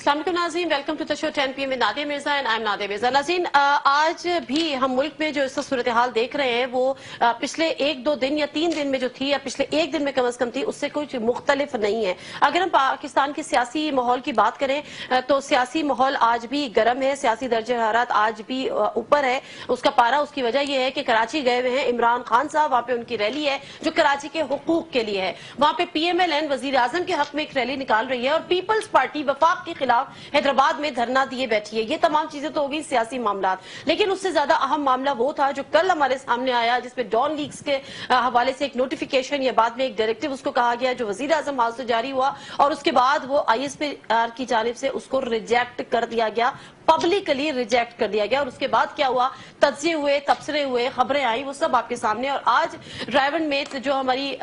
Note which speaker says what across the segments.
Speaker 1: अस्सलाम वालेकुम नाज़रीन, welcome to the show 10 PM with Nadia Mirza and I am Nadia Mirza. नाज़रीन, आज भी हम मुल्क में जो इस सूरत हाल देख रहे हैं वो पिछले 1-2 दिन या 3 दिन में जो थी या पिछले 1 दिन में कम से कम थी उससे कुछ मुख्तलिफ नहीं है। अगर हम पाकिस्तान के सियासी माहौल की बात करें तो सियासी माहौल आज भी गर्म है, सियासी दर्जे हरारत आज भी ऊपर है। उसका पारा उसकी वजह यह है कि कराची गए हुए हैं इमरान खान साहब, वहां पे उनकी रैली है जो कराची के हुकूक के लिए है। वहां पे PMLN वजीर आजम के हक में एक रैली निकाल रही है और पीपल्स पार्टी वफाक के खिलाफ हैदराबाद में धरना दिए बैठी है। ये तमाम चीजें तो हो गई सियासी मामला, लेकिन उससे ज्यादा अहम मामला वो था जो कल हमारे सामने आया, जिसमें डॉन लीक्स के हवाले से एक नोटिफिकेशन या बाद में एक डायरेक्टिव उसको कहा गया जो वजीर आजम हाउस से जारी हुआ और उसके बाद वो ISPR की जानिब से उसको रिजेक्ट कर दिया गया, पब्लिकली रिजेक्ट कर दिया गया। और उसके बाद क्या हुआ, तज्जिए हुए, तबसरे हुए, खबरें आई, वो सब आपके सामने। और आज ड्राइवन में जो हमारी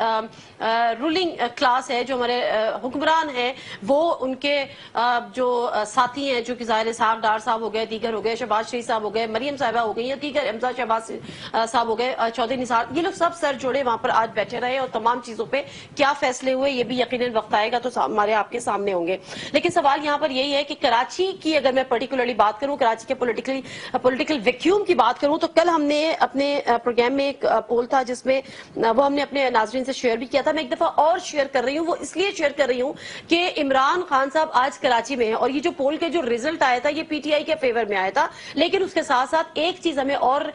Speaker 1: रूलिंग क्लास है, जो हमारे हुक्मरान हैं, वो उनके जो साथी हैं, जो कि ज़ाहिर साहब, डार साहब हो गए, दीगर हो गए, शहबाज शरीफ साहब हो गए, मरियम साहिबा हो गई या दीगर एमजा शहबाज साहब हो गए, चौधरी निसार, ये लोग सब सर जोड़े वहां पर आज बैठे रहे और तमाम चीजों पे क्या फैसले हुए ये भी यकीनन वक्त आएगा तो हमारे आपके सामने होंगे। लेकिन सवाल यहाँ पर यही है कि कराची की अगर मैं पर्टिकुलरली बात करूं, कराची के पॉलिटिकल वैक्यूम की बात करूं, तो कल हमने अपने प्रोग्राम में एक पोल था जिसमें वो हमने अपने नाजरीन से शेयर भी किया था। मैं एक दफा और शेयर कर रही हूं, वो इसलिए शेयर कर रही हूं कि इमरान खान साहब आज कराची में है और ये जो पोल के जो रिजल्ट आया था ये PTI के फेवर में आया था। लेकिन उसके साथ साथ एक चीज हमें और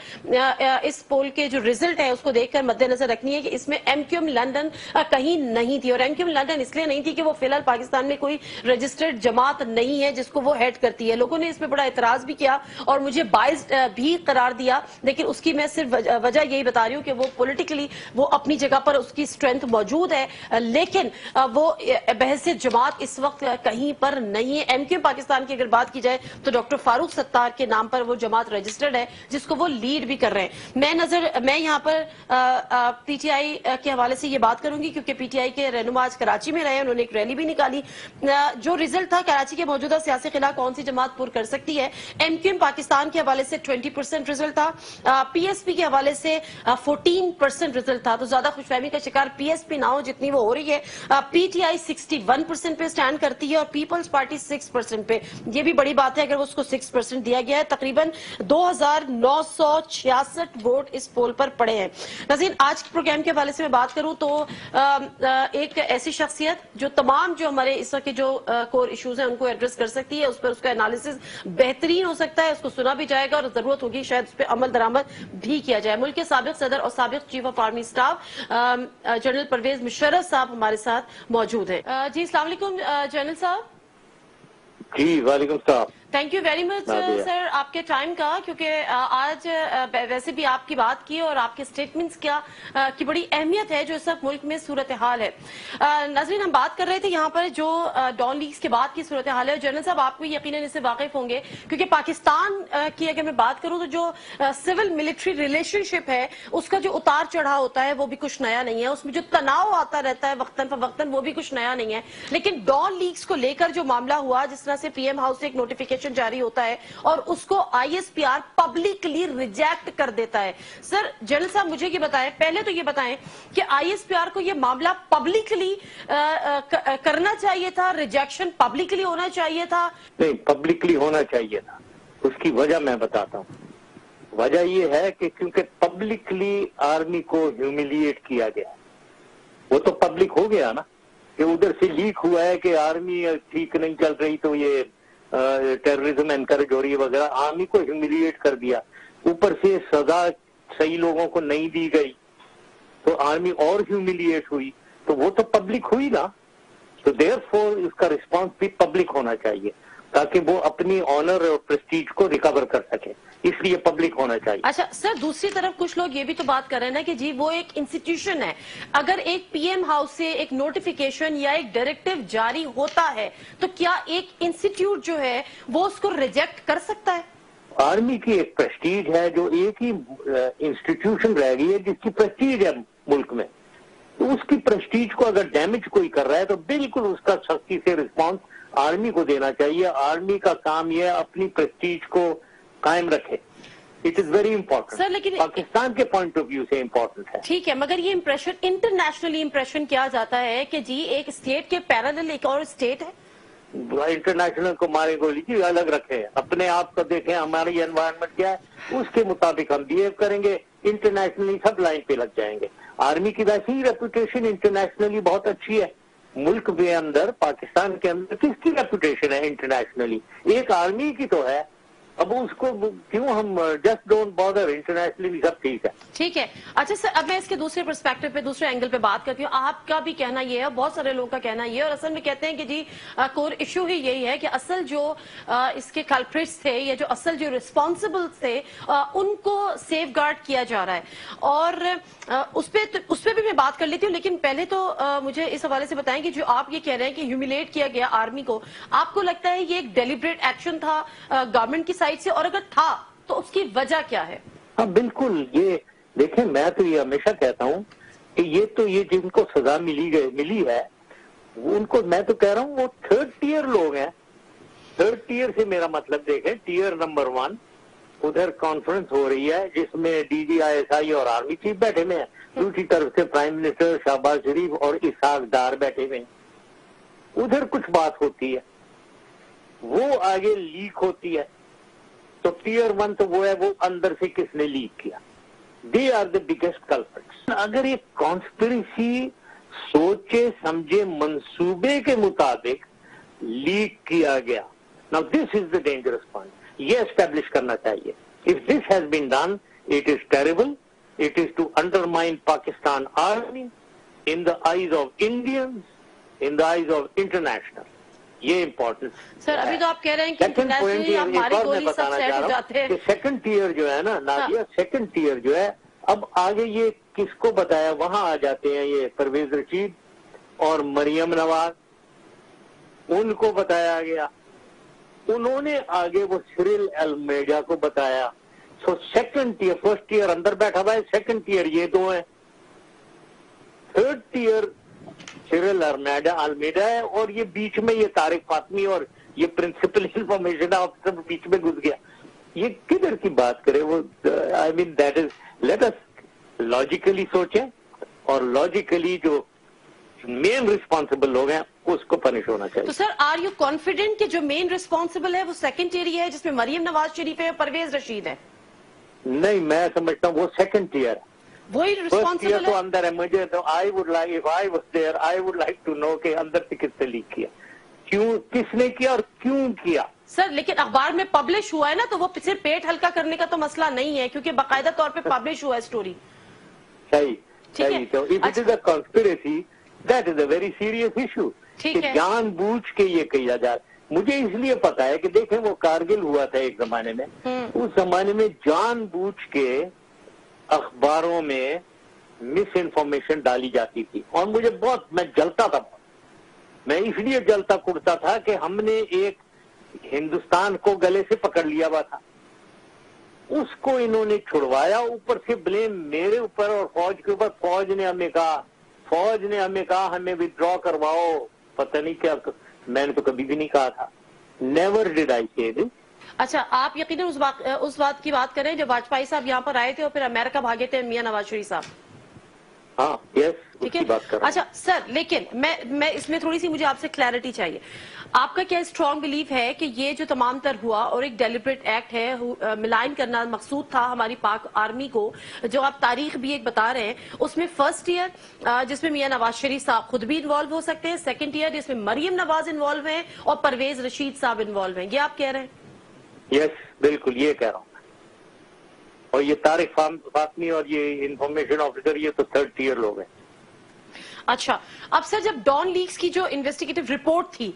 Speaker 1: इस पोल के जो रिजल्ट है उसको देखकर मद्देनजर रखनी है कि इसमें MQM लंदन कहीं नहीं थी। और MQM लंदन इसलिए नहीं थी कि वो फिलहाल पाकिस्तान में कोई रजिस्टर्ड जमात नहीं है जिसको वो हेड करती है। लोगों ने इसमें बड़ा एतराज भी किया और मुझे बाइस्ड भी करार दिया, लेकिन उसकी मैं सिर्फ वजह यही बता रही हूँ कि वो पॉलिटिकली वो अपनी जगह पर उसकी स्ट्रेंथ मौजूद है, लेकिन वो बहसियत जमात इस वक्त कहीं पर नहीं है। MQM पाकिस्तान की अगर बात की जाए तो डॉक्टर फारूक सत्तार के नाम पर वो जमात रजिस्टर्ड है जिसको वो लीड भी कर रहे हैं। मैं यहाँ पर PTI के हवाले से ये बात करूंगी क्योंकि PTI के रहनुमा आज कराची में रहे, उन्होंने एक रैली भी निकाली। जो रिजल्ट था कराची के मौजूदा सियासी खिला कौन सी जमात पुर कर सकती है, MQM पाकिस्तान के हवाले से 20% रिजल्ट था, PSP के हवाले से 14% रिजल्ट था। तो ज्यादा खुशफहमी का शिकार PSP ना हो जितनी वो हो रही है। PTI 61% पे स्टैंड करती है और पीपल्स पार्टी 6% पे। ये भी बड़ी बात है अगर उसको 6% दिया गया है। तकरीबन 2966 वोट इस पोल पर पड़े हैं। नाज़रीन, आज के प्रोग्राम के हवाले से मैं बात करूं तो एक ऐसी शख्सियत जो तमाम जो हमारे इस वक्त के जो कोर इश्यूज हैं उनको एड्रेस कर सकती है, उस पर उसका एनालिसिस बेहतरीन हो सकता है, उसको सुना भी जाएगा और जरूरत होगी शायद उस पर अमल दरामद भी किया जाए। मुल्क के साबिक सदर और साबिक chief of army staff general Pervez Musharraf साहब हमारे साथ मौजूद हैं। जी अस्सलाम वालेकुम जनरल साहब।
Speaker 2: जी वालेकुम सलाम।
Speaker 1: Thank you very much sir आपके टाइम का, क्योंकि आज वैसे भी आपकी बात की और आपके स्टेटमेंट्स की बड़ी अहमियत है जो इस वक्त मुल्क में सूरत हाल है। नाज़रीन, हम बात कर रहे थे यहाँ पर जो डॉन लीक्स के बाद की सूरत हाल है। जनरल साहब आप भी यकीनन इससे वाकिफ होंगे क्योंकि पाकिस्तान की अगर मैं बात करूँ तो जो सिविल मिलिट्री रिलेशनशिप है उसका जो उतार चढ़ाव होता है वो भी कुछ नया नहीं है, उसमें जो तनाव आता रहता है वक्तन फवक्तन वो भी कुछ नया नहीं है। लेकिन डॉन लीक्स को लेकर जो मामला हुआ, जिस तरह से PM हाउस से एक नोटिफिकेशन जारी होता है और उसको ISPR पब्लिकली रिजेक्ट कर देता है। सर जनरल साहब मुझे ये बताएं, पहले तो ये बताएं कि ISPR को ये मामला पब्लिकली करना चाहिए था, रिजेक्शन पब्लिकली होना चाहिए था?
Speaker 2: नहीं, पब्लिकली होना चाहिए था। उसकी वजह मैं बताता हूँ। वजह ये है कि क्योंकि पब्लिकली आर्मी को ह्यूमिलिएट किया गया, वो तो पब्लिक हो गया ना कि उधर से लीक हुआ है कि आर्मी ठीक नहीं चल रही तो ये टेररिज्म एनकरेज हो रही है वगैरह। आर्मी को ह्यूमिलिएट कर दिया, ऊपर से सजा सही लोगों को नहीं दी गई तो आर्मी और ह्यूमिलिएट हुई, तो वो तो पब्लिक हुई ना। तो देयरफॉर इसका रिस्पांस भी पब्लिक होना चाहिए ताकि वो अपनी ऑनर और प्रेस्टीज को रिकवर कर सके, इसलिए पब्लिक होना चाहिए।
Speaker 1: अच्छा सर, दूसरी तरफ कुछ लोग ये भी तो बात कर रहे हैं ना कि जी वो एक इंस्टीट्यूशन है, अगर एक PM हाउस से एक नोटिफिकेशन या एक डायरेक्टिव जारी होता है तो क्या एक इंस्टीट्यूट जो है वो उसको रिजेक्ट कर सकता है?
Speaker 2: आर्मी की एक प्रेस्टीज है, जो एक ही इंस्टीट्यूशन रह गई है जिसकी प्रेस्टीज है मुल्क में, तो उसकी प्रेस्टीज को अगर डैमेज कोई कर रहा है तो बिल्कुल उसका सख्ती से रिस्पॉन्स आर्मी को देना चाहिए। आर्मी का काम यह है अपनी प्रेस्टीज को कायम रखे। It is very important sir, लेकिन पाकिस्तान के पॉइंट ऑफ व्यू से इंपॉर्टेंट है।
Speaker 1: ठीक है, मगर ये इंप्रेशन इंटरनेशनली इंप्रेशन किया जाता है कि जी एक स्टेट के पैरेलल एक और स्टेट है।
Speaker 2: इंटरनेशनल को मारे गोली जी अलग रखे, अपने आप को देखें, हमारी एनवायरनमेंट क्या है उसके मुताबिक हम बिहेव करेंगे, इंटरनेशनली सब लाइन पे लग जाएंगे। आर्मी की वैसे ही रेपुटेशन इंटरनेशनली बहुत अच्छी है। मुल्क के अंदर, पाकिस्तान के अंदर किसकी रेपुटेशन है इंटरनेशनली? एक आर्मी की तो है। अब उसको क्यों हम जस्ट डोंट बॉदर, इंटरनेशनली सब ठीक है।
Speaker 1: ठीक है। अच्छा सर, अब मैं इसके दूसरे पर्सपेक्टिव पे, दूसरे एंगल पे बात करती हूँ। आपका भी कहना ये है, बहुत सारे लोगों का कहना ये है, और असल में कहते हैं कि जी कोर इशू ही यही है कि असल जो इसके कल्प्रिट्स थे, या जो असल जो रिस्पॉन्सिबल थे, उनको सेफ गार्ड किया जा रहा है। और उस पर भी मैं बात कर लेती हूँ, लेकिन पहले तो मुझे इस हवाले से बताएं कि जो आप ये कह रहे हैं कि ह्यूमिलेट किया गया आर्मी को, आपको लगता है ये एक डेलिब्रेट एक्शन था गवर्नमेंट की साइड से, और अगर था तो उसकी वजह क्या है?
Speaker 2: हाँ बिल्कुल, ये देखें, मैं तो ये हमेशा कहता हूँ कि ये जिनको सजा मिली है उनको, मैं तो कह रहा हूँ वो थर्ड टियर लोग हैं। थर्ड टियर से मेरा मतलब देखें, टियर नंबर 1 उधर कॉन्फ्रेंस हो रही है जिसमें DGISI और आर्मी चीफ बैठे हुए हैं, दूसरी तरफ से प्राइम मिनिस्टर शहबाज शरीफ और इसहाक डार बैठे हुए हैं। उधर कुछ बात होती है, वो आगे लीक होती है, तो टियर 1 तो वो है, वो अंदर से किसने लीक किया, they are the biggest culprits. अगर ये कॉन्स्पिरेसी सोचे समझे मंसूबे के मुताबिक लीक किया गया, now this is the dangerous point, ये एस्टेब्लिश करना चाहिए। If this has been done, it is terrible, it is to undermine Pakistan army in the eyes of Indians, in the eyes of international. ये important
Speaker 1: sir, अभी तो आप कह रहे हैं कि
Speaker 2: सेकंड पॉइंट
Speaker 1: हमारी गोली सब सेट हो जाते हैं।
Speaker 2: सेकंड टियर जो है ना नादिया, सेकंड टियर जो है, अब आगे ये किसको बताया, वहां आ जाते हैं ये परवेज रशीद और मरियम नवाज, उनको बताया गया, उन्होंने आगे वो सिरिल अल्मेडा को बताया। So second tier, first tier अंदर बैठा हुआ है, सेकंड टियर ये दो है, थर्ड टियर सिरिल अल्मेडा है, और ये बीच में ये तारिक फातमी और ये प्रिंसिपल इंफॉर्मेशन ऑफिसर बीच में घुस गया। ये किधर की बात करे वो, I mean that is, let us logically सोचें, और लॉजिकली जो मेन रिस्पॉन्सिबल लोग हैं उसको पनिश होना चाहिए।
Speaker 1: तो सर, आर यू कॉन्फिडेंट कि जो मेन रिस्पॉन्सिबल है वो सेकंड एरिया है जिसमें मरियम नवाज शरीफ है और परवेज रशीद है?
Speaker 2: नहीं, मैं समझता हूँ वो सेकंड टियर है,
Speaker 1: वही रिस्पॉन्सिबल है।
Speaker 2: तो अंदर है। मुझे तो I would like, if I was there, I would like to know कि अंदर से किसने लीक किया, क्यों, किसने किया और क्यों किया।
Speaker 1: सर, लेकिन अखबार में पब्लिश हुआ है ना, तो वो सिर्फ पेट हल्का करने का तो मसला नहीं है, क्योंकि बाकायदा तौर पे पब्लिश हुआ है स्टोरी।
Speaker 2: सही, तो if it is a conspiracy, that is a very serious issue, कि जानबूझ के ये किया जा रहा। मुझे इसलिए पता है कि देखें, वो कारगिल हुआ था एक जमाने में, उस जमाने में जानबूझ के अखबारों में मिस इन्फॉर्मेशन डाली जाती थी, और मुझे बहुत, मैं जलता था, मैं इसलिए जलता कुड़ता था कि हमने एक हिंदुस्तान को गले से पकड़ लिया हुआ था, उसको इन्होंने छुड़वाया, ऊपर से ब्लेम मेरे ऊपर और फौज के ऊपर। फौज ने हमें कहा हमें विथड्रॉ करवाओ, पता नहीं क्या, मैंने तो कभी भी नहीं कहा था, नेवर डिड आई से दिस।
Speaker 1: अच्छा, आप यकीनन उस बात की बात करें जब वाजपेयी साहब यहाँ पर आए थे और फिर अमेरिका भागे थे मियां नवाज शरीफ साहब?
Speaker 2: हाँ, यस,
Speaker 1: ठीक है। अच्छा सर, लेकिन मैं इसमें थोड़ी सी मुझे आपसे क्लैरिटी चाहिए। आपका क्या स्ट्रांग बिलीफ है कि ये जो तमाम तर हुआ और एक डेलिब्रेट एक्ट है, मिलान करना मकसूद था हमारी पाक आर्मी को, जो आप तारीख भी एक बता रहे हैं, उसमें फर्स्ट ईयर जिसमें मियां नवाज शरीफ साहब खुद भी इन्वॉल्व हो सकते हैं, सेकंड ईयर जिसमें मरियम नवाज इन्वॉल्व है और परवेज रशीद साहब इन्वॉल्व हैं, ये आप कह रहे हैं?
Speaker 2: यस, बिल्कुल ये कह रहा हूँ। और ये तारिक फातमी और ये इंफॉर्मेशन ऑफिसर, ये तो थर्ड टियर लोग हैं।
Speaker 1: अच्छा, अब सर, जब डॉन लीक्स की जो इन्वेस्टिगेटिव रिपोर्ट थी,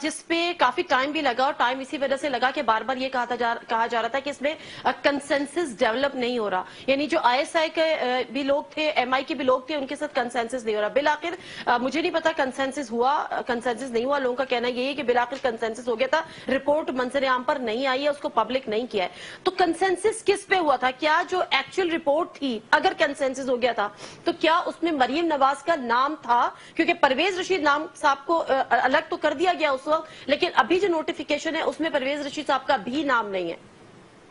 Speaker 1: जिसपे काफी टाइम भी लगा, और टाइम इसी वजह से लगा कि बार बार ये कहा जा रहा था कि इसमें कंसेंसस डेवलप नहीं हो रहा, यानी जो ISI के भी लोग थे, MI के भी लोग थे, उनके साथ कंसेंसस नहीं हो रहा। बिलाखिर मुझे नहीं पता कंसेंसस हुआ, कंसेंसस नहीं हुआ, लोगों का कहना यही है कि बिलाखिर कंसेंसस हो गया था, रिपोर्ट मंजर आम पर नहीं आई है, उसको पब्लिक नहीं किया है। तो कंसेंसस किस पे हुआ था? क्या जो एक्चुअल रिपोर्ट थी, अगर कंसेंसस हो गया था तो क्या उसमें मरियम नवाज का नाम था? क्योंकि परवेज रशीद नाम साहब को अलग तो कर दिया गया उस वक्त, लेकिन अभी जो नोटिफिकेशन है उसमें परवेज रशीद साहब का भी नाम नहीं है।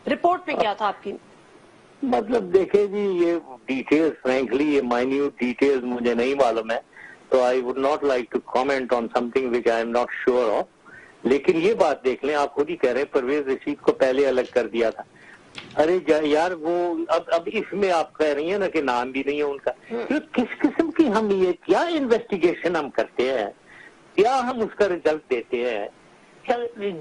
Speaker 1: रिपोर्ट पे क्या था आपकी?
Speaker 2: मतलब देखे जी, ये डिटेल्स, फ्रैंकली ये माइन्यूट डिटेल्स मुझे नहीं मालूम है, तो I would not like to comment on something which I am not sure of. لیکن یہ بات دیکھ لیں, آپ خود ہی کہہ رہے ہیں پرویز رشید کو پہلے الگ کر دیا تھا. ارے یار وہ اب اس میں آپ کہہ رہی ہیں نا کہ نام بھی نہیں ہے ان کا. کس قسم کی ہم یہ کیا انویسٹیگیشن ہم کرتے ہیں, کیا ہم اس کا ریزلٹ دیتے ہیں؟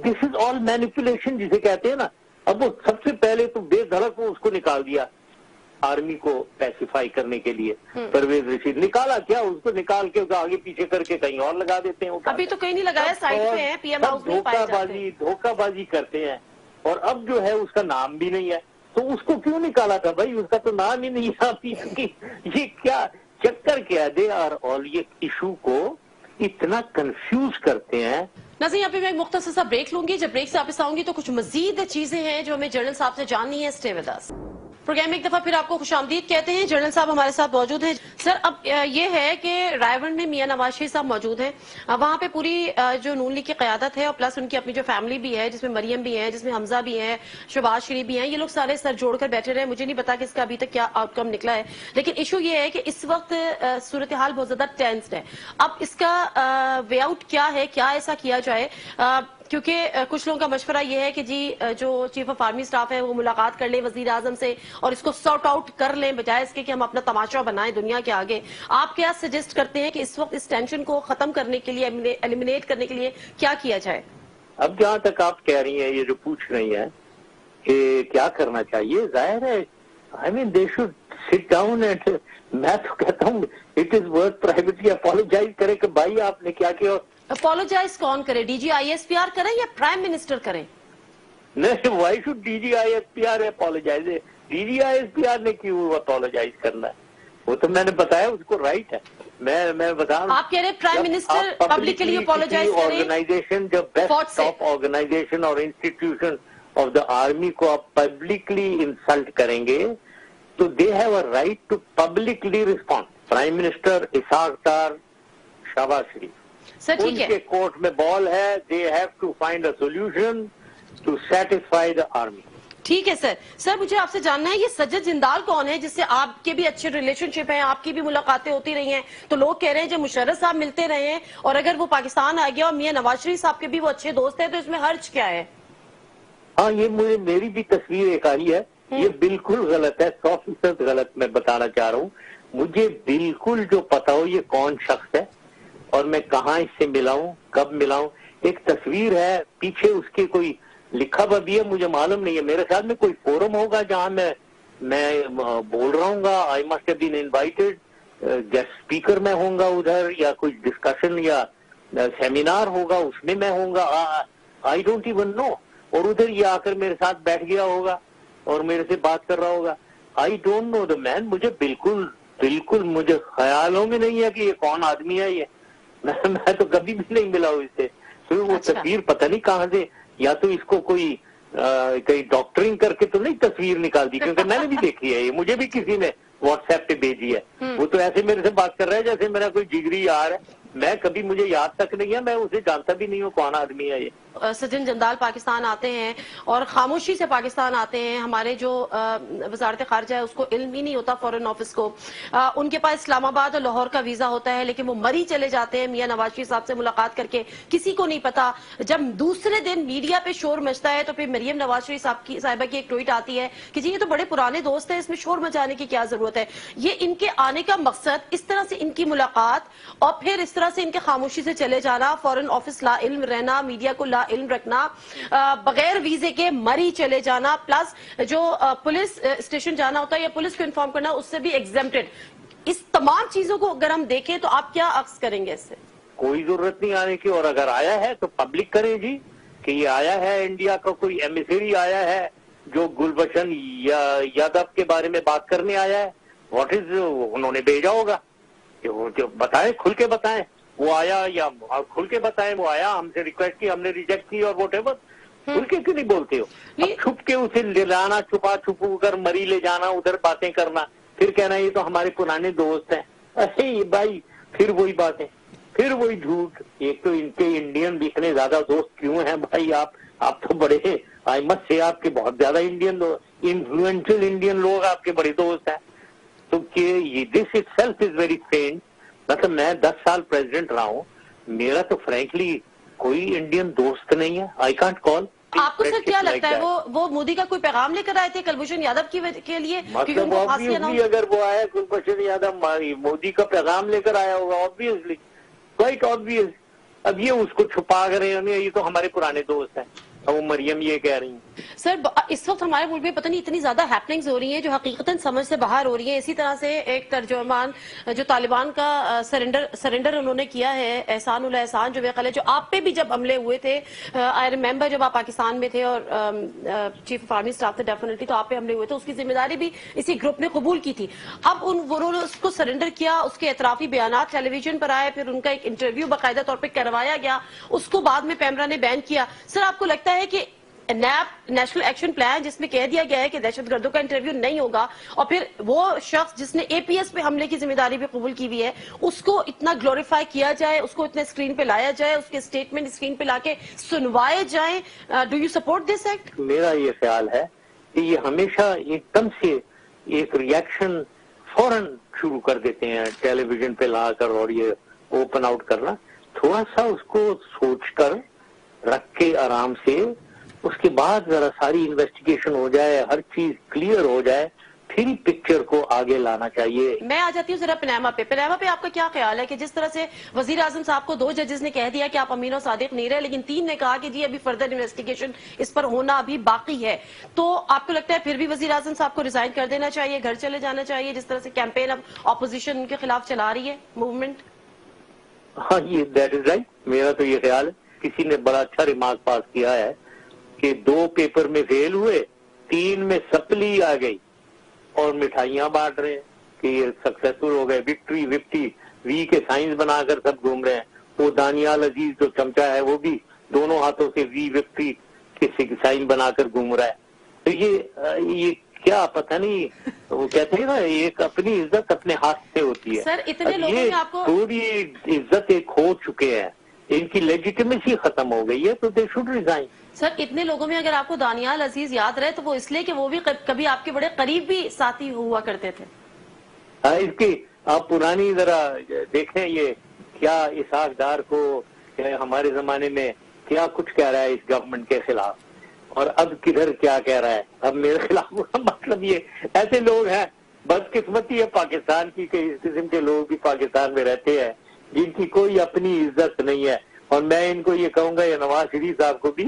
Speaker 2: دس از آل مینیپولیشن جسے کہتے ہیں نا. اب وہ سب سے پہلے تو بے دھڑک وہ اس کو نکال دیا آرمی کو پیسیفائی کرنے کے لیے. پرویز رشید نکالا کیا, اس کو نکال کے آگے پیچھے کر کے کہیں اور لگا دیتے ہیں.
Speaker 1: ابھی تو کہیں نہیں لگایا, سائٹ پہ ہے, پی ایم ہاؤس میں پائے جاتے ہیں.
Speaker 2: دھوکہ بازی کرتے ہیں. اور اب جو ہے اس کا نام بھی نہیں ہے, تو اس کو کیوں نکالا تھا بھائی؟ اس کا تو نام ہی نہیں ہے. یہ کیا چکر کیا دے اور یہ ایشو کو اتنا کنفیوز کرتے ہیں.
Speaker 1: ناظرین یہاں پہ میں ایک مختصر سا بریک لوں گی. جب بریک سے واپس آؤں گی تو کچھ مزید چیزیں ہیں جو ہمیں جنرل صاحب سے جاننی ہے. Stay with us. پروگرام میں ایک دفعہ پھر آپ کو خوش آمدید کہتے ہیں. جنرل صاحب ہمارے ساتھ موجود ہیں. سر اب یہ ہے کہ رائے ون میں میاں نواز شریف صاحب موجود ہیں. وہاں پہ پوری جو نون لیگ کی قیادت ہے اور پلس ان کی اپنی جو فیملی بھی ہے, جس میں مریم بھی ہے, جس میں حمزہ بھی ہے, شہباز شریف بھی ہیں, یہ لوگ سارے سر جوڑ کر بیٹھے رہے. مجھے نہیں پتا کہ اس کا ابھی تک کیا آؤٹ کم نکلا ہے, لیکن ایشو یہ ہے کہ اس وقت صورتحال بہت زیادہ ٹینسڈ ہے. اب اس کا وے آؤٹ کیا ہے, کیا ایسا کیا جائے؟ کیونکہ کچھ لوگوں کا مشورہ یہ ہے کہ جی جو چیف آف آرمی سٹاف ہے وہ ملاقات کر لیں وزیر اعظم سے اور اس کو سارٹ آؤٹ کر لیں, بجائے اس کے کہ ہم اپنا تماشا بنائیں دنیا کے آگے. آپ کیا سجیسٹ کرتے ہیں کہ اس وقت اس ٹینشن کو ختم کرنے کے لیے, ایلیمینیٹ کرنے کے لیے کیا کیا جائے؟
Speaker 2: اب جہاں تک آپ کہہ رہی ہیں, یہ جو پوچھ رہی ہیں کہ کیا کرنا چاہیے, ظاہر ہے I mean they should sit down and میں تو کہتا ہوں it is worth privately apologize کرے کہ بھائی آپ نے کیا کیا.
Speaker 1: اپولوجائز کون کرے, D G I S P R کریں یا پرائم منسٹر کریں؟
Speaker 2: نہیں, why should D G I S P R apologise? D G I S P R نے کیوں اپولوجائز کرنا ہے؟ وہ تو میں نے بتایا اس کو رائٹ ہے. میں بتا رہا ہوں,
Speaker 1: آپ کہہ رہے پرائم منسٹر پبلکلی اپولوجائز کریں.
Speaker 2: آرگنائزیشن جو بیسٹ ٹاپ آرگنائزیشن اور انسٹیٹیوشن آف دا آرمی کو آپ پبلکلی انسلٹ کریں گے تو they have a right to publicly respond. Prime minister Ishaq Dar, Shehbaz Sharif, ان کے کورٹ میں بال ہے. They have to find a solution to satisfy the army.
Speaker 1: ٹھیک ہے سر. سر مجھے آپ سے جاننا ہے یہ سجد جندال کون ہے, جس سے آپ کے بھی اچھے ریلیشن شپ ہیں, آپ کی بھی ملاقاتیں ہوتی رہی ہیں, تو لوگ کہہ رہے ہیں جب مشرف صاحب ملتے رہے ہیں اور اگر وہ پاکستان آ گیا اور میاں نواز شریف صاحب کے بھی وہ اچھے دوست ہیں تو اس میں حرج کیا ہے؟
Speaker 2: ہاں, یہ میری بھی تصویر ایک آئی ہے, یہ بالکل غلط ہے, 100% غلط. میں بتانا چاہ رہا ہوں, مجھے بالکل جو پتا ہو یہ کون شخص ہے اور میں کہاں اس سے ملا ہوں, کب ملا ہوں. ایک تصویر ہے, پیچھے اس کے کوئی لکھا ہوا بھی ہے, مجھے معلوم نہیں ہے. میرے خیال میں کوئی فورم ہوگا جہاں میں بول رہا ہوں گا. I must have been invited, guest speaker میں ہوں گا ادھر, یا کوئی ڈسکشن یا سیمینار ہوگا اس میں میں ہوں گا. آئی ڈونٹ ایون نو. اور ادھر یہ آ کر میرے ساتھ بیٹھ گیا ہوگا اور میرے سے بات کر رہا ہوگا. آئی ڈونٹ نو دا مین. مجھے بالکل مجھے خیالوں میں نہیں ہے کہ یہ کون آدمی ہے. یہ میں تو کبھی بھی نہیں ملا ہوں اس سے. پھر وہ تصویر پتہ نہیں کہاں سے, یا تو اس کو کوئی کئی ڈاکٹرنگ کر کے تو نہیں تصویر نکال دی, کیونکہ میں نے بھی دیکھی ہے, یہ مجھے بھی کسی نے واٹس ایپ پہ بھیجی ہے. وہ تو ایسے میرے سے بات کر رہا ہے جیسے میرا کوئی جگری یار ہے. میں کبھی, مجھے یاد تک نہیں ہے, میں اسے جانتا بھی نہیں ہوں کون آدمی ہے یہ.
Speaker 1: سجن جندال پاکستان آتے ہیں اور خاموشی سے پاکستان آتے ہیں. ہمارے جو وزارت خارجہ ہے اس کو علم ہی نہیں ہوتا, فورن آفس کو. ان کے پاس اسلام آباد اور لاہور کا ویزا ہوتا ہے, لیکن وہ مری چلے جاتے ہیں میاں نواز شریف صاحب سے ملاقات کر کے. کسی کو نہیں پتا. جب دوسرے دن میڈیا پہ شور مچتا ہے تو پھر مریم نواز شریف صاحبہ کی ایک ٹویٹ آتی ہے کہ جی یہ تو بڑے پرانے دوست ہیں, اس میں شور مچانے کی کیا ضرورت ہے. یہ ان کے آنے کا مقصد, اس طرح سے ان کی ملاقات اور پھر اس طرح سے ان کے خاموشی سے چلے جانا, فورن آفس لا علم رہنا, میڈیا کو لا علم رکھنا, بغیر ویزے کے مری چلے جانا, پلس جو پولیس اسٹیشن جانا ہوتا ہے یا پولیس کو انفارم کرنا اس سے بھی ایگزمپٹڈ. اس تمام چیزوں کو اگر ہم دیکھیں تو آپ کیا عکس کریں گے اس سے؟
Speaker 2: کوئی ضرورت نہیں آنے کی, اور اگر آیا ہے تو پبلک کرے جی کہ یہ آیا ہے, انڈیا کا کوئی ایمبیسڈری آیا ہے جو گلبشن یادو کے بارے میں بات کرنے آیا ہے. واٹ از, انہوں نے بھیجا ہوگا, جو بتائیں, کھل کے بتائیں وہ آیا, یا کھل کے بتائیں وہ آیا, ہم سے ریکویسٹ کی, ہم نے ریجیکٹ کی, اور واٹ ایور. کھل کے کیوں نہیں بولتے ہو؟ اب چھپ کے اسے لے لانا, چھپو کر مری لے جانا, ادھر باتیں کرنا, پھر کہنا یہ تو ہمارے پرانے دوست ہیں. ارے بھائی, پھر وہی باتیں, پھر وہی جھوٹ. ایک تو ان کے انڈین بھی اتنے زیادہ دوست کیوں ہیں بھائی؟ آپ تو بڑے, آئی مسٹ سے آپ کے بہت زیادہ انڈین انفلوئنشل انڈین لوگ آپ کے بڑے دوست ہیں. تو کہ this it self is very strange. مطلب میں 10 سال پریزیڈنٹ رہا ہوں, میرا تو فرینکلی कोई इंडियन दोस्त नहीं है. I can't call.
Speaker 1: आपको सर क्या लगता है वो मोदी का कोई पैगाम लेकर आए थे कुलभूषण यादव के लिए?
Speaker 2: मतलब ऑब्वियसली अगर वो आया कुलभूषण यादव मोदी का पैगाम लेकर आया होगा, ऑब्वियसली, क्वाइट ऑब्वियस. अब ये उसको छुपा कर रहे हैं, ये तो हमारे पुराने दोस्त हैं. वो मरियम ये कह रही हैं.
Speaker 1: सर इस वक्त हमारे मुल्क में पता नहीं इतनी ज्यादा हैपनिंग्स हो रही हैं जो हकीकतन समझ से बाहर हो रही हैं. इसी तरह से एक तर्जुमान जो तालिबान का सरेंडर उन्होंने किया है, एहसान उल एहसान जो वेकल है, जो आप पे भी जब हमले हुए थे, आई रिमेम्बर जब आप पाकिस्तान में थे और चीफ ऑफ आर्मी स्टाफ थे डेफिनेटली, तो आप पे हमले हुए थे, उसकी जिम्मेदारी भी इसी ग्रुप ने कबूल की थी. अब उन्होंने उसको सरेंडर किया, उसके एतराफी बयानात टेलीविजन पर आए, फिर उनका एक इंटरव्यू बाकायदा तौर पर करवाया गया, उसको बाद में पैमरा ने बैन किया. सर आपको लगता है कि नैप नेशनल एक्शन प्लान जिसमें कह दिया गया है कि दहशतगर्दों का इंटरव्यू नहीं होगा, और फिर वो शख्स जिसने एपीएस पे हमले की जिम्मेदारी भी कबूल की हुई है उसको इतना ग्लोरीफाई किया जाए, उसको इतने स्क्रीन पे लाया जाए, उसके स्टेटमेंट स्क्रीन पे लाके सुनवाए जाए? Do you support this act?
Speaker 2: मेरा ये ख्याल है कि ये हमेशा एकदम से एक रिएक्शन फौरन शुरू कर देते हैं टेलीविजन पे लाकर और ये ओपन आउट करना. थोड़ा सा उसको सोचकर रख के आराम से, उसके बाद जरा सारी इन्वेस्टिगेशन हो जाए, हर चीज क्लियर हो जाए, फिर पिक्चर को आगे लाना चाहिए.
Speaker 1: मैं आ जाती हूँ जरा पनामा पे आपका क्या ख्याल है कि जिस तरह से वजीर आजम साहब को 2 जजेस ने कह दिया कि आप अमीन और सादिक नहीं रहे, लेकिन 3 ने कहा कि जी अभी फर्दर इन्वेस्टिगेशन इस पर होना अभी बाकी है, तो आपको लगता है फिर भी वजीर आजम साहब को रिजाइन कर देना चाहिए, घर चले जाना चाहिए, जिस तरह से कैंपेन अब ऑपोजिशन उनके खिलाफ चला रही है मूवमेंट?
Speaker 2: हाँ, ये दैट इज राइट. मेरा तो ये ख्याल है. किसी ने बड़ा अच्छा रिमार्क पास किया है कि 2 पेपर में फेल हुए, 3 में सप्ली आ गई और मिठाइयां बांट रहे हैं कि ये सक्सेसफुल हो गए, विक्ट्री वी के साइंस बनाकर सब घूम रहे हैं. वो दानियाल अजीज जो चमचा है वो भी दोनों हाथों से वी विक्ट्री के साइन बनाकर घूम रहा है. तो ये क्या पता नहीं, वो कहते हैं ना एक अपनी इज्जत अपने हाथ से होती है.
Speaker 1: सर इतने लोगों में आपको
Speaker 2: पूरी इज्जत एक खो चुके हैं, इनकी लेजिटिमेसी खत्म हो गई है, तो दे शुड रिजाइन.
Speaker 1: सर इतने लोगों में अगर आपको दानियाल अजीज याद रहे तो वो इसलिए कि वो भी कभी आपके बड़े करीब भी साथी हुआ करते थे.
Speaker 2: हाँ, इसकी आप पुरानी जरा देखें, ये क्या इसहाक डार को हमारे जमाने में क्या कुछ कह रहा है इस गवर्नमेंट के खिलाफ, और अब किधर क्या कह रहा है अब मेरे खिलाफ. मतलब ये ऐसे लोग हैं, बदकिस्मती है पाकिस्तान की कि इस किस्म के लोग भी पाकिस्तान में रहते हैं जिनकी कोई अपनी इज्जत नहीं है. और मैं इनको ये कहूंगा, ये नवाज शरीफ साहब को भी,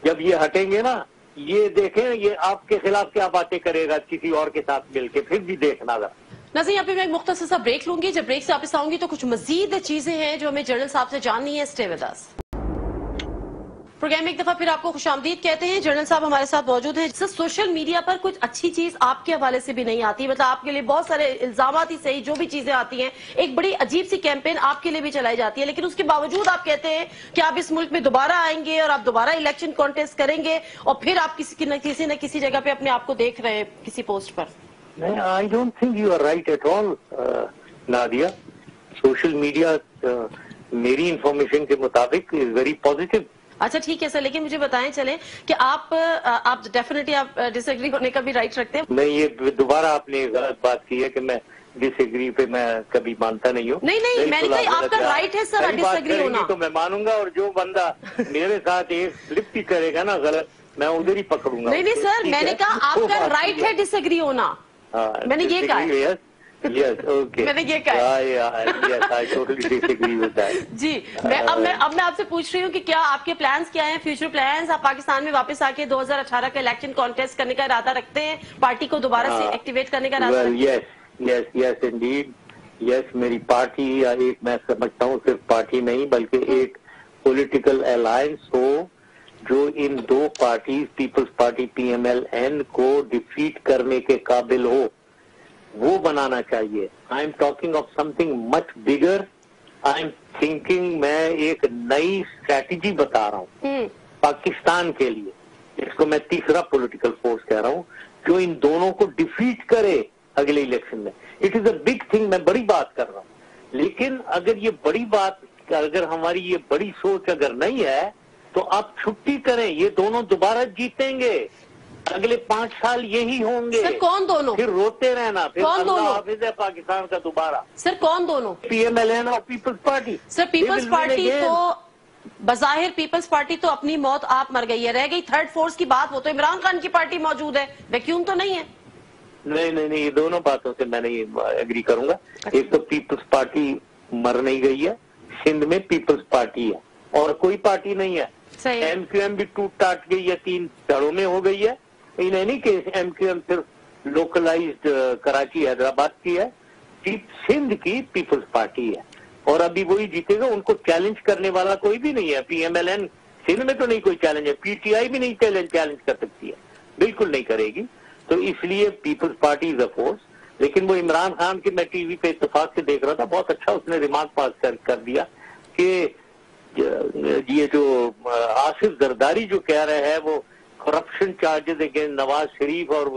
Speaker 2: जब ये हटेंगे ना, ये देखें ये आपके खिलाफ क्या बातें करेगा किसी और के साथ मिलके, फिर भी देखना जरा.
Speaker 1: नाज़रीन, यहाँ पे मैं एक मुख्तसर सा ब्रेक लूंगी. जब ब्रेक से वापस आऊंगी तो कुछ मजीद चीजें हैं जो हमें जनरल साहब से जाननी है. Stay with us. प्रोग्राम में एक दफा फिर आपको खुशामदीद कहते हैं. जनरल साहब हमारे साथ मौजूद हैं. सर सोशल मीडिया पर कुछ अच्छी चीज आपके हवाले से भी नहीं आती, मतलब आपके लिए बहुत सारे इल्जामात ही सही, जो भी चीजें आती हैं, एक बड़ी अजीब सी कैंपेन आपके लिए भी चलाई जाती है, लेकिन उसके बावजूद आप कहते हैं कि आप इस मुल्क में दोबारा आएंगे और आप दोबारा इलेक्शन कॉन्टेस्ट करेंगे, और फिर आप किसी न किसी जगह पे अपने आप को देख रहे हैं किसी पोस्ट पर.
Speaker 2: I don't think you are right at all Nadia. Social media मेरी इंफॉर्मेशन के मुताबिक इज वेरी पॉजिटिव.
Speaker 1: अच्छा ठीक है सर, लेकिन मुझे बताएं चलें कि आप डेफिनेटली आप डिसएग्री होने का भी राइट रखते हैं.
Speaker 2: नहीं, ये दोबारा आपने गलत बात की है कि मैं डिसएग्री पे मैं कभी मानता नहीं हूँ.
Speaker 1: नहीं मैंने कहा आपका राइट है सर डिसएग्री होना.
Speaker 2: तो मैं मानूंगा, और जो बंदा मेरे साथ एक फ्लिप भी करेगा ना गलत, मैं उधर ही पकड़ूंगा.
Speaker 1: नहीं सर, मैंने कहा आपका राइट है डिसएग्री होना. मैंने ये कहा.
Speaker 2: Yes, okay.
Speaker 1: मैंने ये कहा.
Speaker 2: Yes, I totally disagree with that.
Speaker 1: जी, अब मैं आपसे पूछ रही हूँ कि क्या आपके प्लान्स क्या हैं, फ्यूचर प्लान्स? आप पाकिस्तान में वापस आके 2018 का इलेक्शन कॉन्टेस्ट करने का इरादा रखते हैं, पार्टी को दोबारा से एक्टिवेट करने का इरादा रखते हैं?
Speaker 2: Yes, indeed. Yes, मेरी पार्टी, एक मैं समझता हूँ सिर्फ पार्टी नहीं बल्कि एक पॉलिटिकल अलायंस हो जो इन 2 पार्टीज, पीपल्स पार्टी PMLN को डिफीट करने के काबिल हो, वो बनाना चाहिए. I am talking of something much bigger. I am thinking, मैं एक नई स्ट्रैटेजी बता रहा हूँ पाकिस्तान के लिए. इसको मैं तीसरा पॉलिटिकल फोर्स कह रहा हूँ जो इन दोनों को डिफीट करे अगले इलेक्शन में. It is a big thing. मैं बड़ी बात कर रहा हूँ, लेकिन अगर ये बड़ी बात, अगर हमारी ये बड़ी सोच अगर नहीं है तो आप छुट्टी करें, ये दोनों दोबारा जीतेंगे. अगले 5 साल यही होंगे.
Speaker 1: सर कौन दोनों?
Speaker 2: फिर रोते रहना, फिर
Speaker 1: कौन दोनों?
Speaker 2: हाफिज है पाकिस्तान का दोबारा.
Speaker 1: सर कौन दोनों?
Speaker 2: PMLN और पीपल्स पार्टी.
Speaker 1: सर पीपल्स पार्टी तो बज़ाहिर पीपल्स पार्टी तो अपनी मौत आप मर गई है, रह गई थर्ड फोर्स की बात, वो तो इमरान खान की पार्टी मौजूद है, वैक्यूम तो नहीं है।
Speaker 2: नहीं, ये दोनों बातों से मैं नहीं एग्री करूंगा। एक तो पीपल्स पार्टी मर नहीं गई है, सिंध में पीपल्स पार्टी है और कोई पार्टी नहीं है। एमक्यूएम भी टूट टाट गई है, 3 धड़ों में हो गई है। इन एनी केस एमक्यूएम सिर्फ लोकलाइज्ड कराची हैदराबाद की है, सिंध की पीपल्स पार्टी है और अभी वही जीतेगा। उनको चैलेंज करने वाला कोई भी नहीं है। पीएमएलएन सिंध में तो नहीं कोई चैलेंज है, पीटीआई भी नहीं चैलेंज कर सकती है, बिल्कुल नहीं करेगी। तो इसलिए Peoples Party is a force. लेकिन वो इमरान खान की मैं टीवी पे इत्तेफाक से देख रहा था, बहुत अच्छा उसने रिमार्क पास कर दिया कि ये जो आसिफ जरदारी जो कह रहे हैं वो corruption charges against Nawaz Sharif और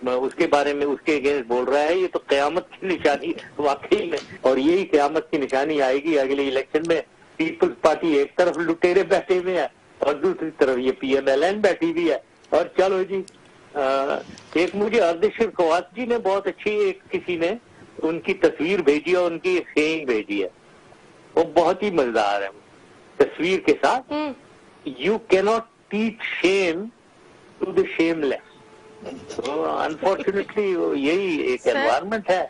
Speaker 2: उसके बारे में उसके अगेंस्ट बोल रहा है, ये तो कयामत की निशानी वाकई में। और यही कयामत की निशानी आएगी अगले इलेक्शन में। पीपल्स पार्टी एक तरफ लुटेरे बैठे हुए है और दूसरी तरफ ये पीएमएलएन बैठी हुई है। और चलो जी, एक मुझे अर्देशिर कवात जी ने बहुत अच्छी एक किसी ने उनकी तस्वीर भेजी और उनकी सेइंग भेजी है, वो बहुत ही मजेदार है। तस्वीर के साथ, you cannot teach shame to the shameless. तो अनफॉर्चुनेटली यही एक एनवायरमेंट है,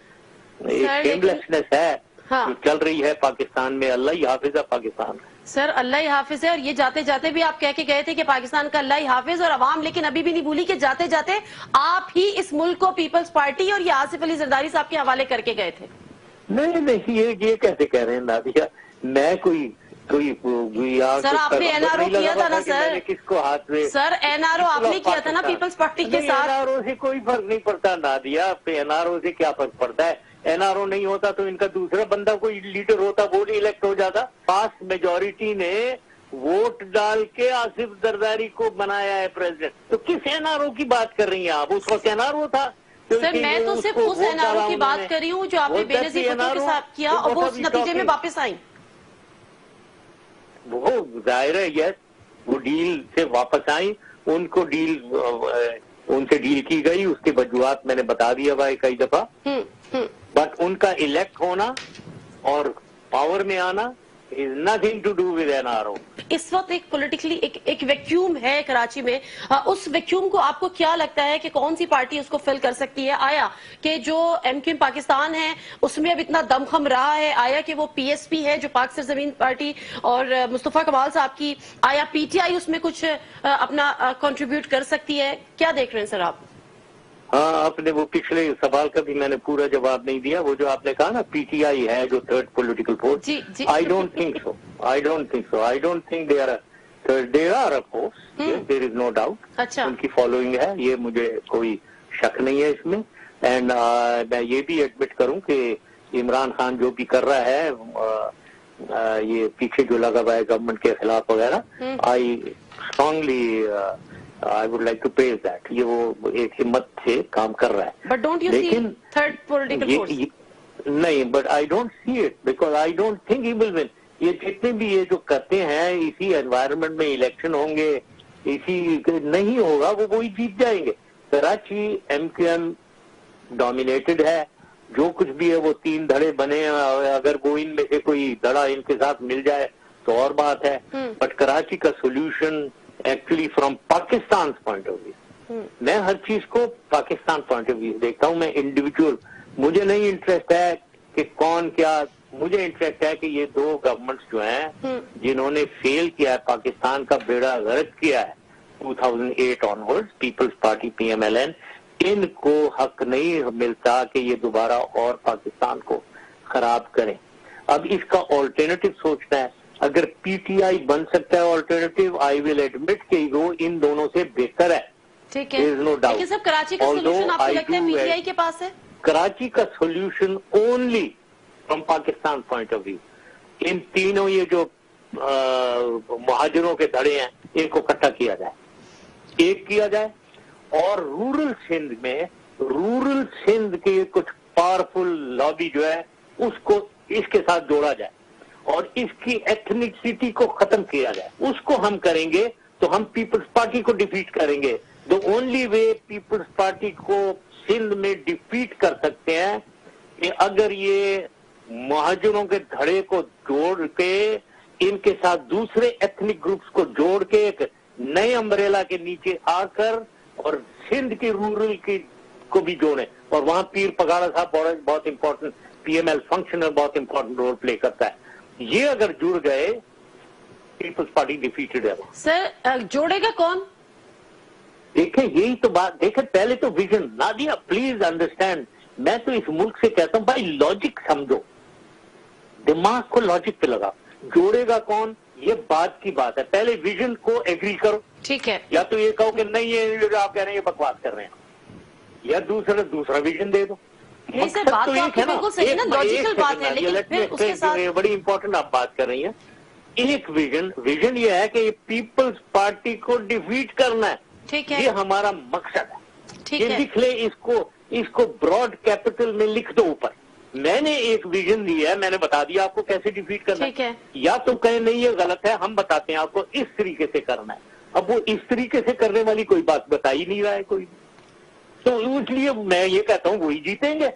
Speaker 2: एक शेमलेसनेस है जो चल रही है पाकिस्तान में। अल्लाह ही हाफिज है पाकिस्तान।
Speaker 1: सर अल्लाह ही हाफिज है। और ये जाते जाते भी आप कह के गए थे कि पाकिस्तान का अल्लाह ही हाफिज और अवाम, लेकिन अभी भी नहीं भूली कि जाते जाते आप ही इस मुल्क को पीपल्स पार्टी और ये आसिफ अली जरदारी साहब के हवाले करके गए थे।
Speaker 2: नहीं, ये कैसे कह रहे हैं नादिया? मैं कोई
Speaker 1: सर आपने एनआरओ किया था ना सर,
Speaker 2: किसको हाथ में?
Speaker 1: सर एनआरओ आपने किया था ना पीपल्स पार्टी के साथ।
Speaker 2: एनआरओ से कोई फर्क नहीं पड़ता नादिया, एनआरओ से क्या फर्क पड़ता है? एनआरओ नहीं होता तो इनका दूसरा बंदा कोई लीडर होता, वो नहीं इलेक्ट हो जाता। फास्ट मेजोरिटी ने वोट डाल के आसिफ जरदारी को बनाया है प्रेसिडेंट। तो किस एनआरओ की बात कर रही हैं आप? उस वक्त एनआरो था।
Speaker 1: सर मैं तो सिर्फ उस एनआरओ की बात कर रही हूँ जो आपने बेनजीर भुट्टो के साथ किया और वो उस नतीजे में वापस आई।
Speaker 2: वो जाहिर है, यस, वो डील से वापस आई, उनको उनसे डील की गई, उसके वजूहात मैंने बता दिया भाई कई दफा। बट उनका इलेक्ट होना और पावर में आना is nothing to do with NRO.
Speaker 1: इस वक्त एक पॉलिटिकली एक वैक्यूम है कराची में। उस वैक्यूम को आपको क्या लगता है कि कौन सी पार्टी उसको फिल कर सकती है? आया कि जो एमक्यूएम पाकिस्तान है उसमें अब इतना दमखम रहा है, आया कि वो पीएसपी है जो पाक सरजमीन पार्टी और मुस्तफा कमाल साहब की, आया पीटीआई उसमें कुछ अपना कंट्रीब्यूट कर सकती है? क्या देख रहे हैं सर आप?
Speaker 2: हाँ, आपने वो पिछले सवाल का भी मैंने पूरा जवाब नहीं दिया। वो जो आपने कहा ना पीटीआई है जो third political force, I don't think so. I don't think they are a force, there is no doubt.
Speaker 1: अच्छा,
Speaker 2: उनकी फॉलोइंग है, ये मुझे कोई शक नहीं है इसमें। एंड मैं ये भी एडमिट करूं कि इमरान खान जो भी कर रहा है ये पीछे जो लगा हुआ है गवर्नमेंट के खिलाफ वगैरह, I strongly I would like to praise that. ये वो एक हिम्मत से काम कर रहा है।
Speaker 1: But don't you see third political force?
Speaker 2: नहीं, but I don't see it because I don't think he will win. ये जितने भी ये जो करते हैं, इसी एनवायरनमेंट में इलेक्शन होंगे, इसी नहीं होगा, वो वही जीत जाएंगे। कराची एमक्यूएम डोमिनेटेड है, जो कुछ भी है वो 3 धड़े बने हैं। अगर वो इनमें से कोई धड़ा इनके साथ मिल जाए तो और बात है। बट कराची का solution actually from Pakistan point of view, मैं हर चीज को पाकिस्तान पॉइंट ऑफ व्यू देखता हूँ। मैं इंडिविजुअल, मुझे नहीं इंटरेस्ट है कि कौन क्या, मुझे इंटरेस्ट है कि ये 2 गवर्नमेंट्स जो हैं जिन्होंने फेल किया है, पाकिस्तान का बेड़ा गर्क किया है 2008 ऑनवर्ड्स, पीपल्स पार्टी पीएमएलएन, इनको हक नहीं मिलता कि ये दोबारा और पाकिस्तान को खराब करें। अब इसका ऑल्टरनेटिव सोचना है। अगर पीटीआई बन सकता है ऑल्टरनेटिव, आई विल एडमिट कि वो इन दोनों से बेहतर है।
Speaker 1: ठीक है,
Speaker 2: नो डाउट।
Speaker 1: लेकिन सब कराची का सॉल्यूशन आपको लगता है पीटीआई के पास है?
Speaker 2: कराची का solution only from Pakistan point of view, इन तीनों ये जो मुहाजिरों के धड़े हैं इनको इकट्ठा किया जाए, एक किया जाए, और रूरल सिंध में रूरल सिंध के कुछ पावरफुल लॉबी जो है उसको इसके साथ जोड़ा जाए और इसकी एथनिसिटी को खत्म किया जाए। उसको हम करेंगे तो हम पीपल्स पार्टी को डिफीट करेंगे। The only way Peoples Party को सिंध में डिफीट कर सकते हैं कि अगर ये मुहाजिरों के धड़े को जोड़ के ان کے ساتھ دوسرے ایتھنک گروپس کو جوڑ کے ایک نئے امبریلا کے نیچے آ کر اور سندھ کی رورل کی کو بھی جوڑیں, اور وہاں پیر پگاڑا صاحب بہت امپورٹنٹ پی ایم ایل فنکشنر بہت امپورٹنٹ رول پلے کرتا ہے. یہ اگر جڑ گئے پیپلز پارٹی ڈیفیٹڈ ہے.
Speaker 1: سر جوڑے گا کون؟
Speaker 2: دیکھیں یہی تو بات, دیکھیں پہلے تو ویژن. نادیہ پلیز انڈرسٹینڈ, میں تو اس ملک سے کہتا ہوں بھائی لاجک سمجھو, دماغ کو لاجک پہ لگا. جوڑے گا کون یہ بات کی بات ہے, پہلے ویژن کو ایگری کرو.
Speaker 1: ٹھیک ہے,
Speaker 2: یا تو یہ کہو کہ نہیں یہ آپ کہہ رہے ہیں یہ بکواس کر رہے ہیں, یا دوسرا ویژن دے دو.
Speaker 1: نہیں سر, بات تو آپ کی بالکل صحیح ہے نا, لاجیکل بات ہے, لیکن پھر اس کے ساتھ
Speaker 2: بڑی امپورٹنٹ آپ بات کر رہی ہیں. ایک ویژن یہ ہے کہ یہ پیپلز پارٹی کو ڈیفیٹ کرنا ہے.
Speaker 1: ٹھیک ہے,
Speaker 2: یہ ہمارا مقصد ہے.
Speaker 1: ٹھیک
Speaker 2: یہ
Speaker 1: ہے,
Speaker 2: لکھ لے اس کو براڈ کیپٹل میں لکھ دو اوپر. میں نے ایک ویژن دیا ہے, میں نے بتا دیا آپ کو کیسے ڈیفیٹ کرنا
Speaker 1: ٹھیک ہے.
Speaker 2: یا تو کہیں نہیں یہ غلط ہے, ہم بتاتے ہیں آپ کو اس طریقے سے کرنا ہے. اب وہ اس طریقے سے کرنے والی کوئی بات بتا ہی نہیں رہا ہے کوئی, تو اس لیے میں یہ کہتا ہوں وہی جیتیں گے.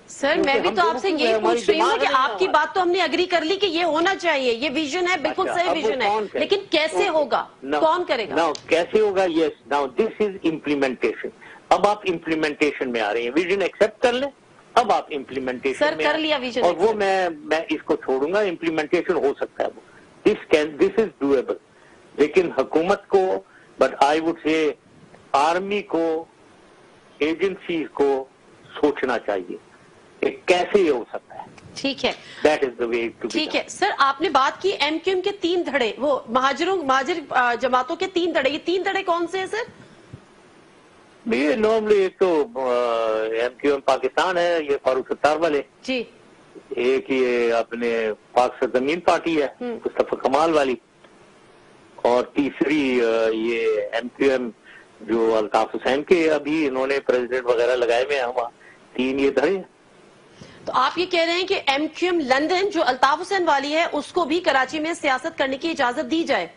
Speaker 1: سر میں بھی تو آپ سے یہی پوچھ رہی ہوں کہ آپ کی بات تو ہم نے اگری کر لی کہ یہ ہونا چاہیے, یہ ویژن ہے, بالکل صحیح ویژن ہے, لیکن کیسے ہوگا, کون کرے گا؟
Speaker 2: ناؤ کیسے ہوگا؟ یس, ناؤ دس از امپلیمنٹیشن. اب آپ امپلیمنٹیشن میں آ رہے ہیں. ویژن ایکسپٹ کر لیں, اب آپ امپلیمنٹیشن میں
Speaker 1: کر لیا ویژن,
Speaker 2: اور وہ میں اس کو چھوڑوں گا. امپلیمنٹیشن ہو سکتا ہے وہ, دس از ڈویبل. لیکن حکومت کو, but I would say army کو, ایجنسیز کو سوچنا چاہیے کہ کیسے یہ ہو سکتا ہے.
Speaker 1: ٹھیک ہے,
Speaker 2: that is the way to be.
Speaker 1: ٹھیک ہے. سر آپ نے بات کی ایم کیو ایم کے 3 دھڑے, وہ مہاجر جماعتوں کے 3 دھڑے, یہ 3 دھڑے کون سے ہیں سر؟
Speaker 2: یہ نارملی ایک تو ایم کیو ایم پاکستان ہے, یہ فاروق ستار والے
Speaker 1: جی,
Speaker 2: ایک یہ اپنے پاک زمین پارٹی ہے مصطفیٰ کمال والی, اور تیسری یہ ایم کیو ایم جو الطاف حسین کے ابھی انہوں نے پریزیڈنٹ وغیرہ لگائے ہوئے ہیں وہاں. 3 یہ دھڑے.
Speaker 1: تو آپ یہ کہہ رہے ہیں کہ ایم کیو ایم لندن جو الطاف حسین والی ہے اس کو بھی کراچی میں سیاست کرنے کی اجازت دی جائے؟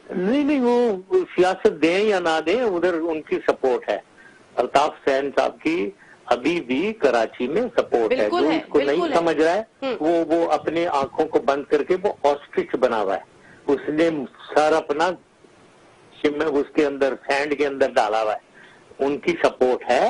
Speaker 2: نہیں, وہ سیاست دیں یا نہ دیں, ادھر ان کی سپورٹ ہے. الطاف حسین صاحب کی ابھی بھی کراچی میں سپورٹ ہے. جو اس کو نہیں سمجھ رہا ہے وہ اپنے آنکھوں کو بند کر کے وہ آسٹرچ بنا ہوا ہے. اس نے سارا اپنا اس کے اندر سینڈ کے اندر ڈالا ہوا ہے. ان کی سپورٹ ہے.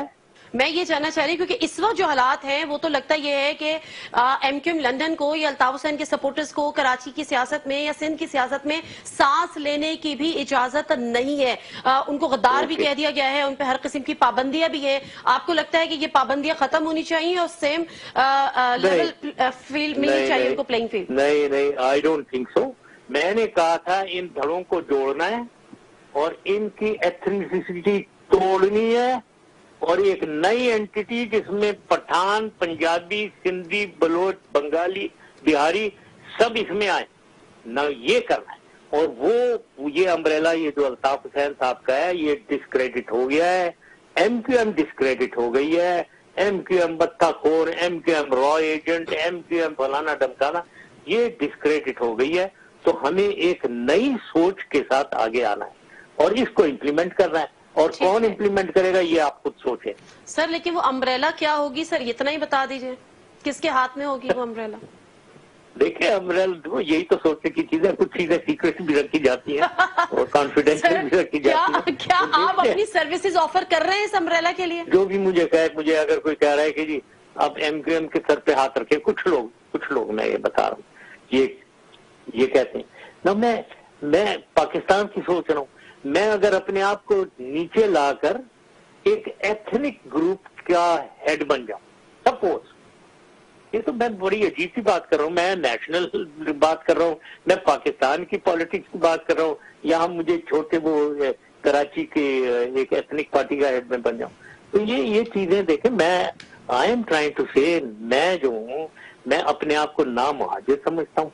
Speaker 1: میں یہ جاننا چاہ رہی ہوں کیونکہ اس وقت جو حالات ہیں وہ تو لگتا یہ ہے کہ ایم کیو ایم لندن کو یا الطاف حسین کے سپورٹرز کو کراچی کی سیاست میں یا سندھ کی سیاست میں سانس لینے کی بھی اجازت نہیں ہے. ان کو غدار بھی کہہ دیا گیا ہے, ان پہ ہر قسم کی پابندیاں بھی ہیں. آپ کو لگتا ہے کہ یہ پابندیاں ختم ہونی چاہیے اور سیم لیول فیلڈ ملنی چاہیے ان کو, پلینگ فیلڈ؟
Speaker 2: نہیں, آئی ڈونٹ تھنک سو. میں نے کہا تھا ان دھڑوں کو جوڑنا ہے اور ان کی ایتھنیسٹی توڑنی ہے, اور ایک نئی اینٹی جس میں پٹھان, پنجابی, سندھی, بلوچ, بنگالی, بہاری سب اس میں آئے نہ, یہ کرنا ہے. اور وہ یہ امبریلا یہ جو الطاف حسین صاحب کا ہے یہ ڈسکریڈٹ ہو گیا ہے. ایم کیو ایم ڈسکریڈٹ ہو گئی ہے. ایم کیو ایم بتہ خور, ایم کیو ایم را ایجنٹ, ایم کیو ایم فلانا ڈمکانا, یہ ڈسکریڈٹ ہو گئی ہے. تو ہمیں ایک نئی سوچ کے ساتھ آگے آنا ہے اور اس کو امپلیمنٹ کرنا ہے. اور کون امپلیمنٹ کرے گا یہ آپ خود سوچیں.
Speaker 1: سر لیکن وہ امبریلا کیا ہوگی سر, اتنا ہی بتا دیجئے, کس کے ہاتھ میں ہوگی وہ امبریلا؟
Speaker 2: دیکھیں امبریلا یہی تو سوچنے کی چیزیں, کچھ چیزیں سیکریٹ بھی رکھی جاتی ہیں اور کانفیڈینشیل بھی رکھی جاتی ہیں.
Speaker 1: کیا آپ اپنی سروسز آفر کر رہے ہیں اس امبریلا کے لیے؟
Speaker 2: جو بھی مجھے کہے, مجھے اگر کوئی کہہ رہا ہے کہ جی آپ ایم کیو ایم کے سر پہ ہاتھ رکھیں, کچھ لوگ میں یہ بتا رہا ہوں یہ کہتے ہیں نا, میں پاکستان کی سوچ رہا ہوں. میں اگر اپنے آپ کو نیچے لا کر ایک ایتھنک گروپ کا ہیڈ بن جاؤں, سپوز, یہ تو میں بڑی عجیب سی بات کر رہا ہوں, میں نیشنل بات کر رہا ہوں, میں پاکستان کی پالیٹکس کی بات کر رہا ہوں, یہاں مجھے چھوٹے وہ کراچی کے ایک ایتھنک پارٹی کا ہیڈ میں بن جاؤں. تو یہ چیزیں دیکھیں, میں آئی ایم ٹرائنگ ٹو سے, میں جو ہوں میں اپنے آپ کو نہ مہاجر سمجھتا ہوں,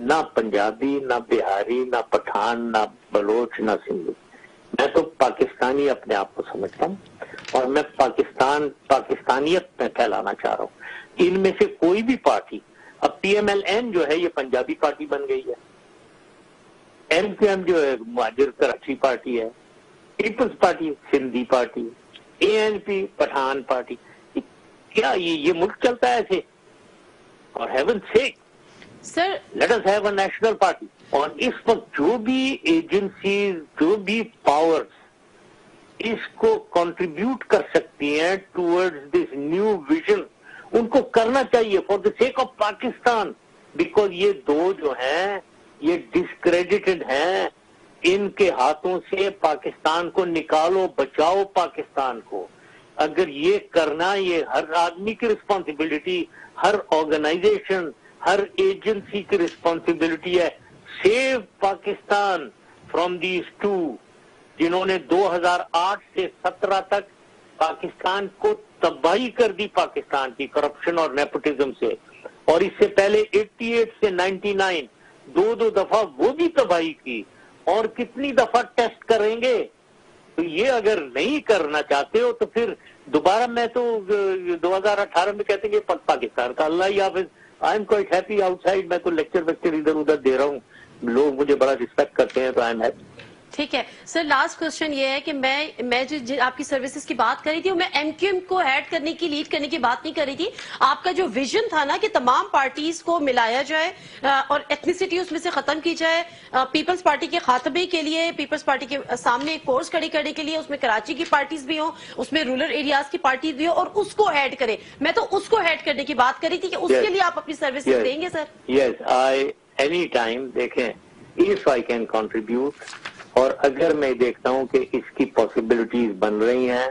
Speaker 2: نہ پنجابی, نہ بہاری, نہ پٹھان, نہ بلوچ, نہ سندھی. میں تو پاکستانی اپنے آپ کو سمجھتا ہوں اور میں پاکستانیت میں پھیلانا چاہ رہا ہوں. ان میں سے کوئی بھی پارٹی, اب پی ایم ایل این جو ہے یہ پنجابی پارٹی بن گئی ہے, ایم کیو ایم جو ہے مہاجر کراچی پارٹی ہے, Peoples Party Sindhi party, A N P Pathan party. کیا یہ ملک چلتا ہے ایسے؟ اور heaven sake
Speaker 1: sir
Speaker 2: let us have a national party. اور اس وقت جو بھی ایجنسیز، جو بھی پاورز اس کو کنٹریبیوٹ کر سکتی ہیں ٹورڈز دس نیو ویژن، ان کو کرنا چاہیے for the sake of Pakistan. Because یہ دو جو ہیں یہ ڈسکریڈیٹڈ ہیں. ان کے ہاتھوں سے پاکستان کو نکالو، بچاؤ پاکستان کو. اگر یہ کرنا، یہ ہر آدمی کی رسپانسبلٹی، ہر آرگنائزیشن، ہر ایجنسی کی رسپانسبلٹی ہے. Save Pakistan from these two, جنہوں نے 2008 سے 17 تک پاکستان کو تباہی کر دی، پاکستان کی کرپشن اور نیپوٹزم سے. اور اس سے پہلے 88 سے 99 دو دفعہ وہ بھی تباہی کی. اور کتنی دفعہ ٹیسٹ کریں گے؟ تو یہ اگر نہیں کرنا چاہتے ہو تو پھر دوبارہ میں تو 2018 میں کہتے ہیں کہ پاکستان کا اللہ ہی حافظ. I am quite happy out side. میں تو لیکچر ادھر ادھر دے رہا ہوں، لوگ مجھے بڑا ریسپیکٹ کرتے ہیں، تو آئی ایم ہیپی.
Speaker 1: ٹھیک ہے سر، لاسٹ کوشچن یہ ہے کہ میں جو آپ کی سروسز کی بات کر رہی تھی، میں ایم کیو ایم کو ایڈ کرنے کی، لیڈ کرنے کی بات نہیں کر رہی تھی. آپ کا جو ویژن تھا نا کہ تمام پارٹیز کو ملایا جائے اور ایتھنیسٹی اس میں سے ختم کی جائے، پیپلز پارٹی کے خاتمے کے لیے، پیپلز پارٹی کے سامنے ایک کورس کھڑی کرنے کے لیے، اس میں کراچی کی پارٹیز بھی ہوں، اس میں رورل ایریاز کی پارٹیز بھی ہوں، اور اس کو ایڈ کریں. میں تو اس کو ایڈ کرنے کی بات کر رہی تھی کہ اس کے لیے آپ اپنی سروسز دیں گے سر؟
Speaker 2: یس، آئی اینی ٹائم. دیکھیں، if I can contribute، اور اگر میں دیکھتا ہوں کہ اس کی پاسبلٹیز بن رہی ہیں،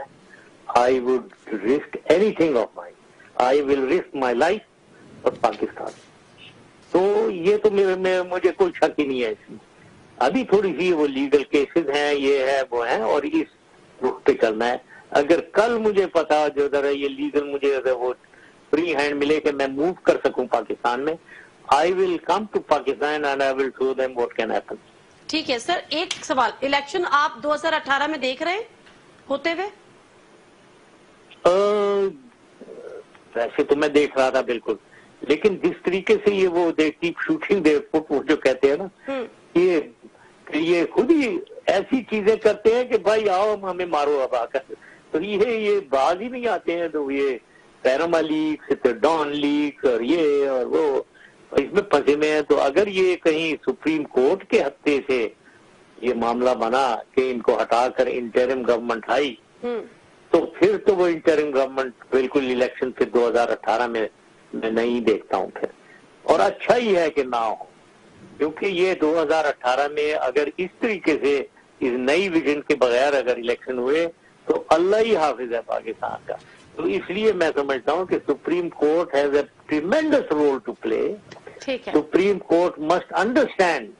Speaker 2: I would risk anything of mine. I will risk my life for Pakistan. تو یہ تو مجھے کوئی شک ہی نہیں ہے اس میں. ابھی تھوڑی سی وہ لیگل کیسز ہیں، یہ ہے وہ ہیں، اور اس رخ پہ چلنا ہے. اگر کل مجھے پتا جو ذرا یہ لیگل مجھے وہ فری ہینڈ ملے کہ میں موو کر سکوں پاکستان میں، I will come to Pakistan and I will show them what can happen.
Speaker 1: ٹھیک ہے سر، ایک سوال، الیکشن آپ 2018 میں دیکھ رہے ہیں ہوتے ہوئے؟
Speaker 2: ویسے تو میں دیکھ رہا تھا بالکل، لیکن جس طریقے سے یہ وہ کیپ شوٹنگ دے فٹ وہ جو کہتے ہیں نا، یہ خود ہی ایسی چیزیں کرتے ہیں کہ بھائی آؤ ہمیں مارو اب آ کر. تو یہ باز ہی نہیں آتے ہیں. تو یہ پیراما لیکس، ڈان لیکس، اور یہ اور وہ اس میں پھنسے میں ہیں. تو اگر یہ کہیں سپریم کورٹ کے ہفتے سے یہ معاملہ بنا کہ ان کو ہٹا کر انٹرم گورنمنٹ آئی، تو پھر تو وہ انٹرم گورنمنٹ بالکل الیکشن پھر 2018 میں نہیں دیکھتا ہوں پھر. اور اچھا ہی ہے کہ نہ ہو، کیونکہ یہ 2018 میں اگر اس طریقے سے اس نئی ویژن کے بغیر اگر الیکشن ہوئے تو اللہ ہی حافظ ہے پاکستان کا. تو اس لیے میں سمجھتا ہوں کہ supreme court has a tremendous role to play. Supreme court must understand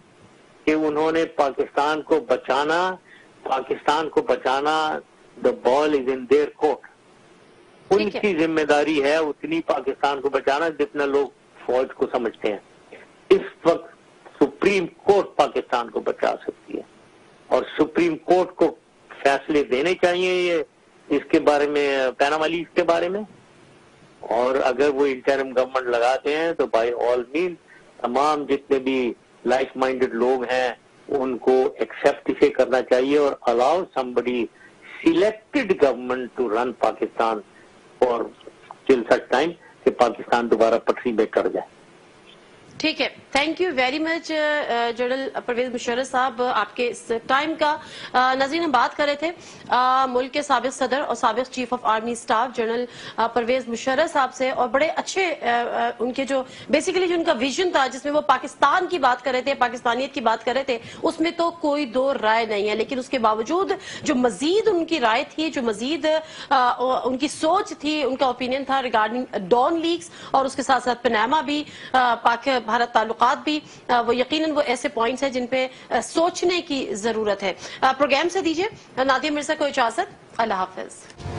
Speaker 2: کہ انہوں نے پاکستان کو بچانا، دا بال از ان دیئر کورٹ. ان کی ذمہ داری ہے اتنی پاکستان کو بچانا جتنا لوگ فوج کو سمجھتے ہیں. اس وقت سپریم کورٹ پاکستان کو بچا سکتی ہے، اور سپریم کورٹ کو فیصلے دینے چاہیے یہ اس کے بارے میں، پیناما لیکس کے بارے میں. اور اگر وہ انٹرم گورنمنٹ لگاتے ہیں تو بائی آل مین تمام جتنے بھی لائف مائنڈڈ لوگ ہیں ان کو ایکسپٹ اسے کرنا چاہیے، اور الاؤ somebody selected government to run Pakistan for till such time کہ پاکستان دوبارہ پٹری میں چڑھ جائے.
Speaker 1: ٹھیک ہے، thank you very much general Pervez Musharraf صاحب آپ کے اس ٹائم کا. ناظرین، ہم بات کر رہے تھے ملک کے سابق صدر اور سابق chief of army staff general Pervez Musharraf صاحب سے، اور بڑے اچھے ان کے جو بیسیکلی جو ان کا ویژن تھا جس میں وہ پاکستان کی بات کر رہے تھے، پاکستانیت کی بات کر رہے تھے، اس میں تو کوئی دو رائے نہیں ہے. لیکن اس کے باوجود جو مزید ان کی رائے تھی، جو مزید ان کی سوچ تھی، ان کا اوپینین تھا ریگارڈنگ ڈان لیکس اور اس کے ساتھ ساتھ پناما بھی، پاک بھارت تعلقات بھی، وہ یقیناً وہ ایسے پوائنٹس ہیں جن پہ سوچنے کی ضرورت ہے. پروگرام سے دیجیے نادیہ مرزا کو اجازت. اللہ حافظ.